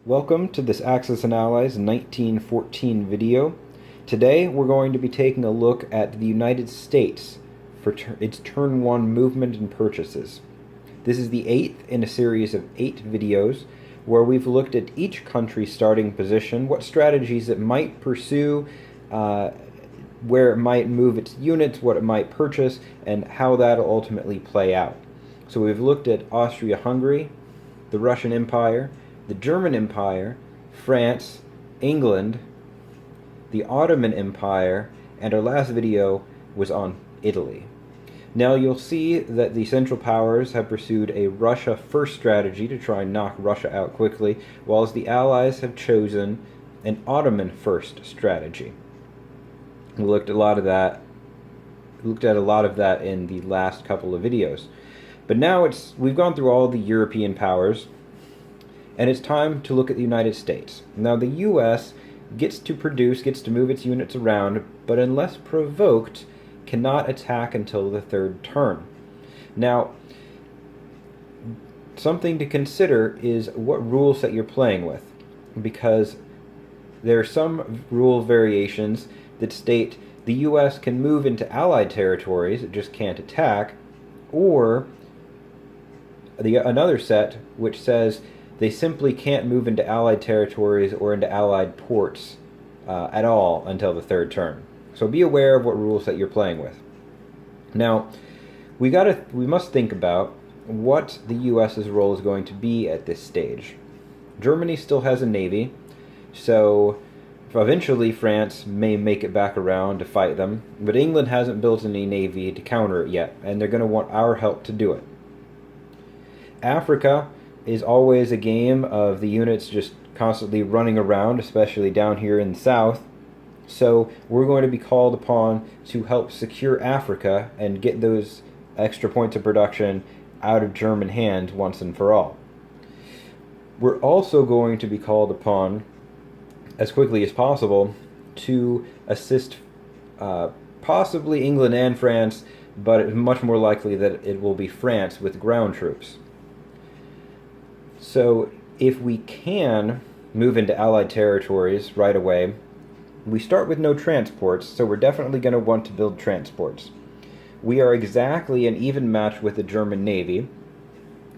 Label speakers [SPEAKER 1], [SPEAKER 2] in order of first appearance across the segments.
[SPEAKER 1] Welcome to this Axis and Allies 1914 video. Today we're going to be taking a look at the United States for its Turn 1 movement and purchases. This is the 8th in a series of 8 videos where we've looked at each country's starting position, what strategies it might pursue, where it might move its units, what it might purchase, and how that'll ultimately play out. So we've looked at Austria-Hungary, the Russian Empire, the German Empire, France, England, the Ottoman Empire, and our last video was on Italy. Now you'll see that the Central Powers have pursued a Russia-first strategy to try and knock Russia out quickly, whilst the Allies have chosen an Ottoman-first strategy. We looked at a lot of that in the last couple of videos. But now we've gone through all the European powers, and it's time to look at the United States. Now the U.S. gets to move its units around, but unless provoked, cannot attack until the third turn. Now, something to consider is what rule set you're playing with, because there are some rule variations that state the U.S. can move into Allied territories, it just can't attack, or another set which says they simply can't move into Allied territories or into Allied ports at all until the third turn. So be aware of what rule set you're playing with. Now, we must think about what the U.S.'s role is going to be at this stage. Germany still has a navy, so eventually France may make it back around to fight them, but England hasn't built any navy to counter it yet, and they're going to want our help to do it. Africa is always a game of the units just constantly running around, especially down here in the south. So we're going to be called upon to help secure Africa and get those extra points of production out of German hands once and for all. We're also going to be called upon, as quickly as possible, to assist possibly England and France, but it's much more likely that it will be France with ground troops. So if we can move into Allied territories right away, we start with no transports, so we're definitely going to want to build transports. We are exactly an even match with the German Navy,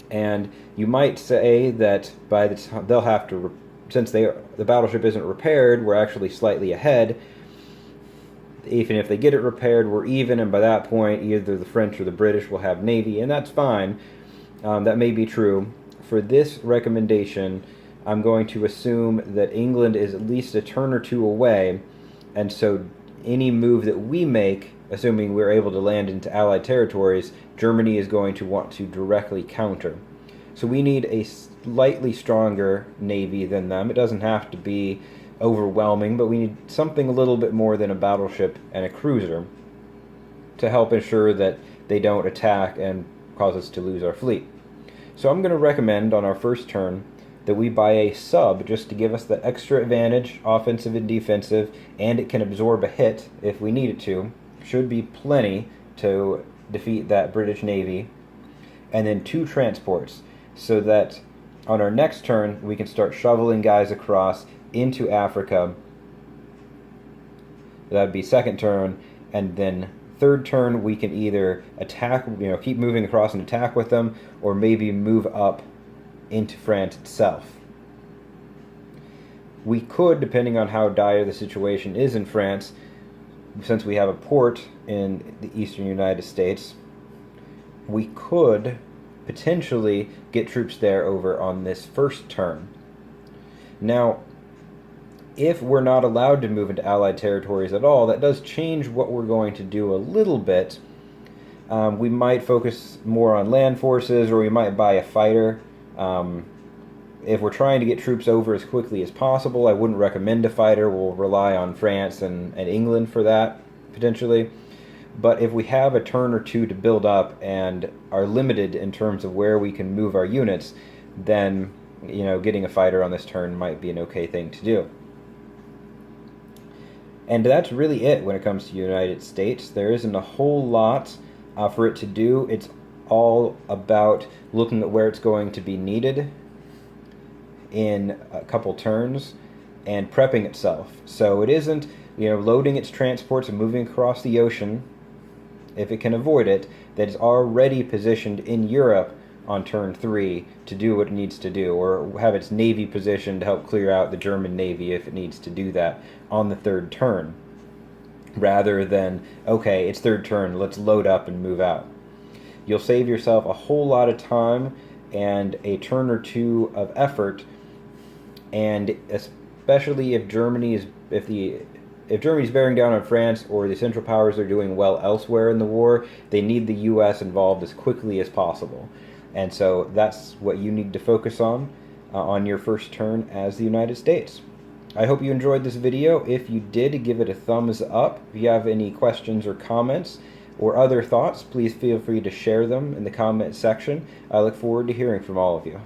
[SPEAKER 1] and you might say that by the time they'll have to, since the battleship isn't repaired, we're actually slightly ahead. Even if they get it repaired, we're even, and by that point either the French or the British will have navy, and that's fine. That may be true. For this recommendation, I'm going to assume that England is at least a turn or two away, and so any move that we make, assuming we're able to land into Allied territories, Germany is going to want to directly counter. So we need a slightly stronger navy than them. It doesn't have to be overwhelming, but we need something a little bit more than a battleship and a cruiser to help ensure that they don't attack and cause us to lose our fleet. So I'm going to recommend on our first turn that we buy a sub just to give us that extra advantage, offensive and defensive, and it can absorb a hit if we need it to. Should be plenty to defeat that British Navy. And then 2 transports, so that on our next turn we can start shoveling guys across into Africa. That'd be second turn, and then third turn we can either attack, keep moving across and attack with them, or maybe move up into France itself. We could, depending on how dire the situation is in France, since we have a port in the eastern United States, we could potentially get troops there over on this first turn. Now, if we're not allowed to move into Allied territories at all, that does change what we're going to do a little bit. We might focus more on land forces, or we might buy a fighter. If we're trying to get troops over as quickly as possible, I wouldn't recommend a fighter. We'll rely on France and England for that, potentially. But if we have a turn or two to build up and are limited in terms of where we can move our units, then getting a fighter on this turn might be an okay thing to do. And that's really it when it comes to the United States. There isn't a whole lot for it to do. It's all about looking at where it's going to be needed in a couple turns and prepping itself. So it isn't, loading its transports and moving across the ocean, if it can avoid it, that is already positioned in Europe on turn 3 to do what it needs to do, or have its navy positioned to help clear out the German navy if it needs to do that on the 3rd turn, rather than, okay, it's 3rd turn, let's load up and move out. You'll save yourself a whole lot of time and a turn or two of effort, and especially if Germany's bearing down on France, or the Central Powers are doing well elsewhere in the war, they need the U.S. involved as quickly as possible. And so that's what you need to focus on your first turn as the United States. I hope you enjoyed this video. If you did, give it a thumbs up. If you have any questions or comments or other thoughts, please feel free to share them in the comment section. I look forward to hearing from all of you.